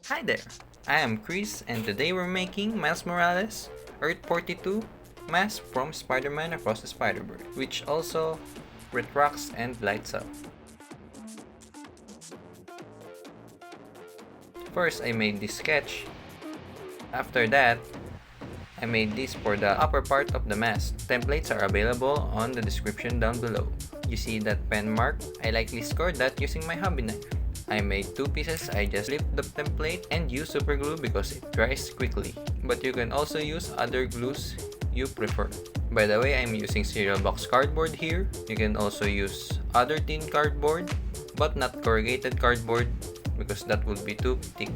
Hi there, I am Chris and today we're making Miles Morales Earth 42 mask from Spider-Man Across the Spider-Verse, which also retracts and lights up. First, I made this sketch. After that, I made this for the upper part of the mask. Templates are available on the description down below. You see that pen mark? I lightly scored that using my hobby knife. I made two pieces. I just flip the template and use super glue because it dries quickly. But you can also use other glues you prefer. By the way, I'm using cereal box cardboard here. You can also use other thin cardboard, but not corrugated cardboard because that would be too thick.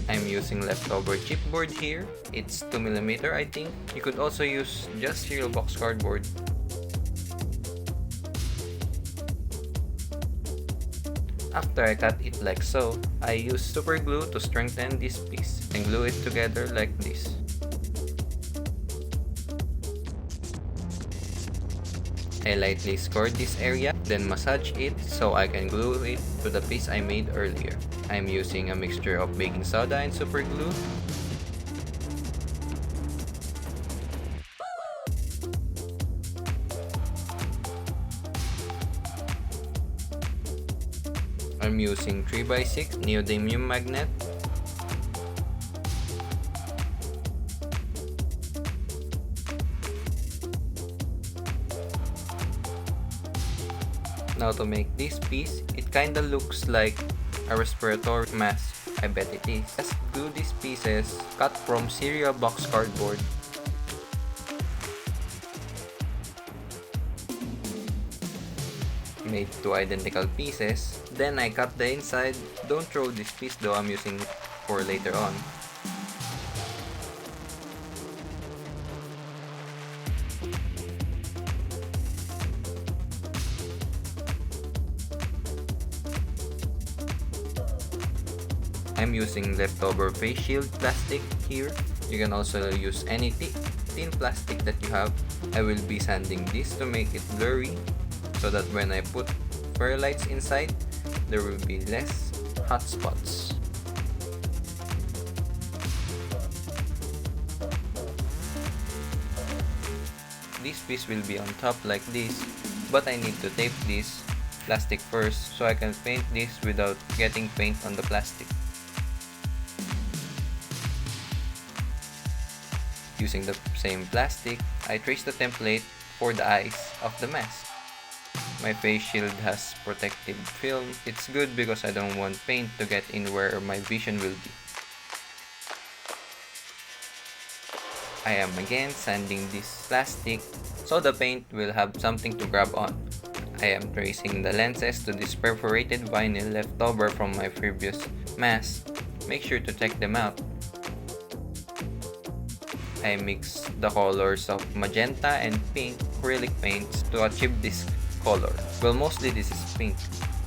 I'm using leftover chipboard here. It's 2mm I think. You could also use just cereal box cardboard. After I cut it like so, I use super glue to strengthen this piece and glue it together like this. I lightly scored this area, then massage it so I can glue it to the piece I made earlier. I'm using a mixture of baking soda and super glue. I'm using 3x6 neodymium magnet. Now to make this piece, it kinda looks like a respiratory mask. I bet it is. Let's glue these pieces cut from cereal box cardboard. Made two identical pieces. Then I cut the inside. Don't throw this piece though, I'm using it for later on. I'm using leftover face shield plastic here. You can also use any thin plastic that you have. I will be sanding this to make it blurry so that when I put fairy lights inside, there will be less hot spots. This piece will be on top like this, but I need to tape this plastic first so I can paint this without getting paint on the plastic. Using the same plastic, I trace the template for the eyes of the mask. My face shield has protective film. It's good because I don't want paint to get in where my vision will be. I am again sanding this plastic so the paint will have something to grab on. I am tracing the lenses to this perforated vinyl left over from my previous mask. Make sure to check them out. I mix the colors of magenta and pink acrylic paints to achieve this color. Well, mostly this is pink.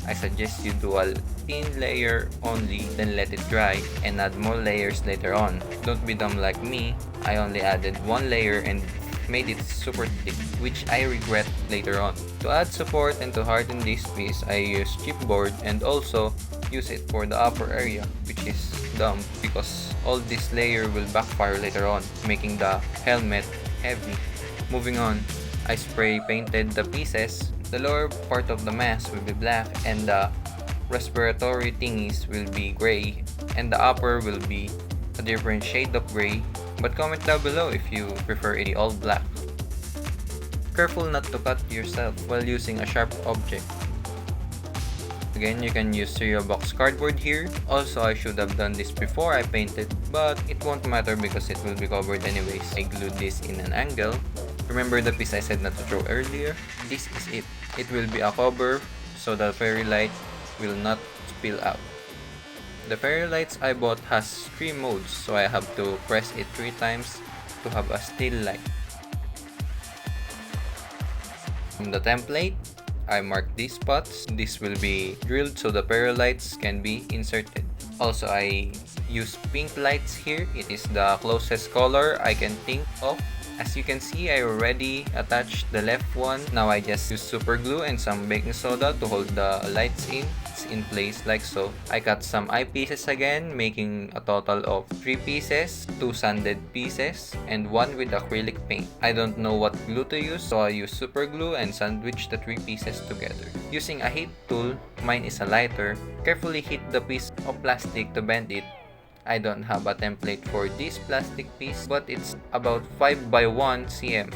I suggest you do a thin layer only, then let it dry and add more layers later on. Don't be dumb like me. I only added one layer and made it super thick, which I regret later on. To add support and to harden this piece, I use chipboard and also use it for the upper area, which is dumb because all this layer will backfire later on, making the helmet heavy. Moving on, I spray painted the pieces. The lower part of the mask will be black and the respiratory thingies will be gray and the upper will be a different shade of gray, but comment down below if you prefer it all black. Careful not to cut yourself while using a sharp object. Again, you can use cereal box cardboard here. Also, I should have done this before I painted, but it won't matter because it will be covered anyways. I glued this in an angle. Remember the piece I said not to throw earlier? This is it. It will be a cover so the fairy light will not spill out. The fairy lights I bought has 3 modes, so I have to press it 3 times to have a still light. From the template, I marked these spots. This will be drilled so the fairy lights can be inserted. Also, I use pink lights here. It is the closest color I can think of. As you can see, I already attached the left one. Now I just use super glue and some baking soda to hold the lights in place like so. I cut some eyepieces again, making a total of 3 pieces, 2 sanded pieces, and 1 with acrylic paint. I don't know what glue to use, so I use super glue and sandwich the 3 pieces together. Using a heat tool, mine is a lighter, carefully heat the piece of plastic to bend it. I don't have a template for this plastic piece, but it's about 5 by 1 cm.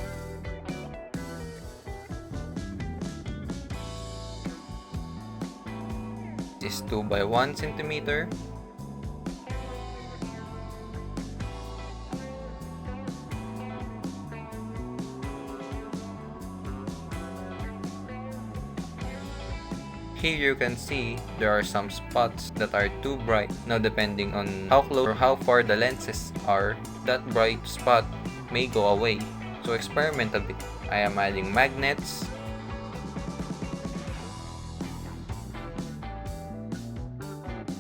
This is 2 by 1 centimeter. Here you can see there are some spots that are too bright. Now depending on how close or how far the lenses are, that bright spot may go away. So experiment a bit. I am adding magnets.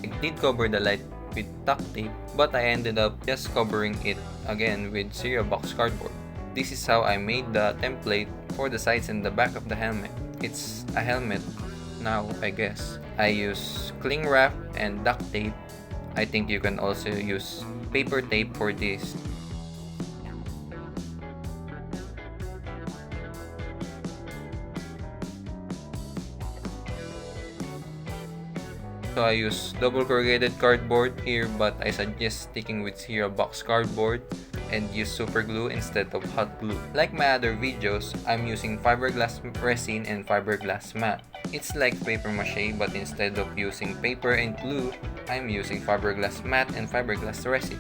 I did cover the light with duct tape, but I ended up just covering it again with cereal box cardboard. This is how I made the template for the sides and the back of the helmet. It's a helmet now, I guess. I use cling wrap and duct tape. I think you can also use paper tape for this. So I use double corrugated cardboard here, but I suggest sticking with cereal box cardboard and use super glue instead of hot glue. Like my other videos, I'm using fiberglass resin and fiberglass mat. It's like paper mache, but instead of using paper and glue, I'm using fiberglass mat and fiberglass resin.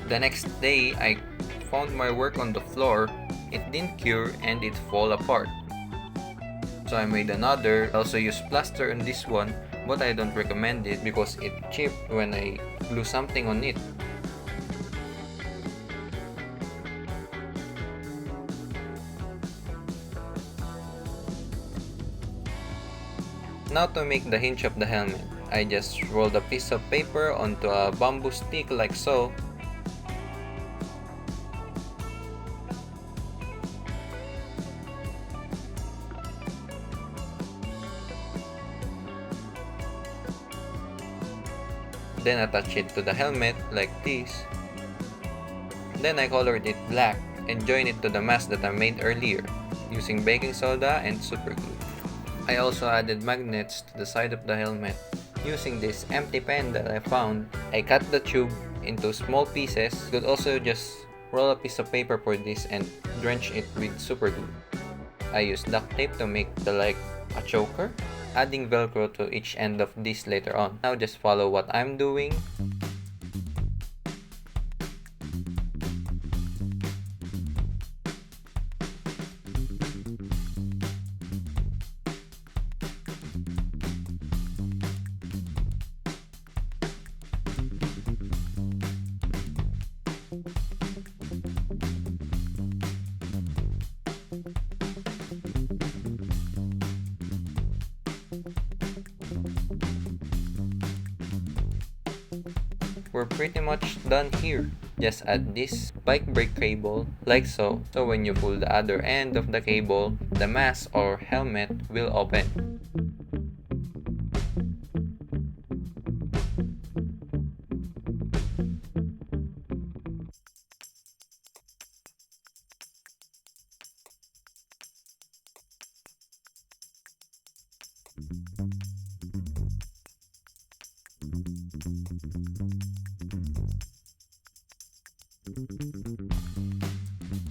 The next day, I found my work on the floor. It didn't cure and it fall apart. So I made another. I also used plaster on this one, but I don't recommend it because it chipped when I glue something on it. Now to make the hinge of the helmet, I just rolled a piece of paper onto a bamboo stick like so. Then attach it to the helmet like this. Then I colored it black and joined it to the mask that I made earlier using baking soda and super glue. I also added magnets to the side of the helmet. Using this empty pen that I found, I cut the tube into small pieces. You could also just roll a piece of paper for this and drench it with super glue. I used duct tape to make like a choker, adding velcro to each end of this later on. Now just follow what I'm doing. We're pretty much done here. Just add this bike brake cable like so. So when you pull the other end of the cable, the mask or helmet will open.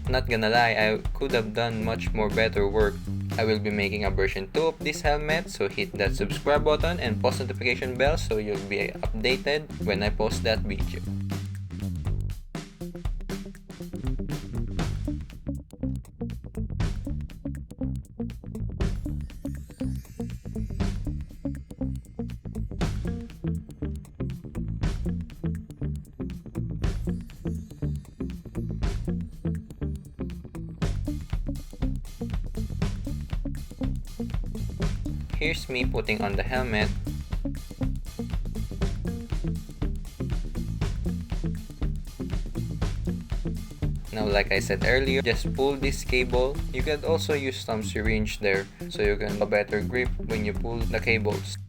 Not gonna lie, I could have done much more better work. I will be making a version 2 of this helmet, so hit that subscribe button and post notification bell so you'll be updated when I post that video. here's me putting on the helmet. Now, like I said earlier, just pull this cable. You can also use some syringe there so you can have a better grip when you pull the cables.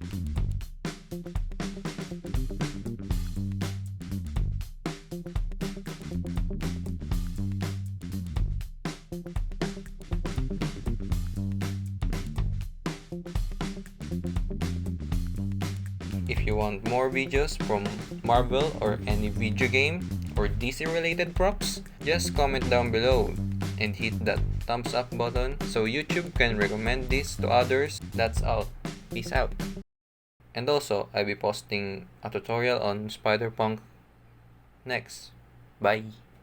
If you want more videos from Marvel or any video game or DC related props, just comment down below and hit that thumbs up button so YouTube can recommend this to others. That's all. Peace out. And also, I'll be posting a tutorial on Spider-Punk next. Bye.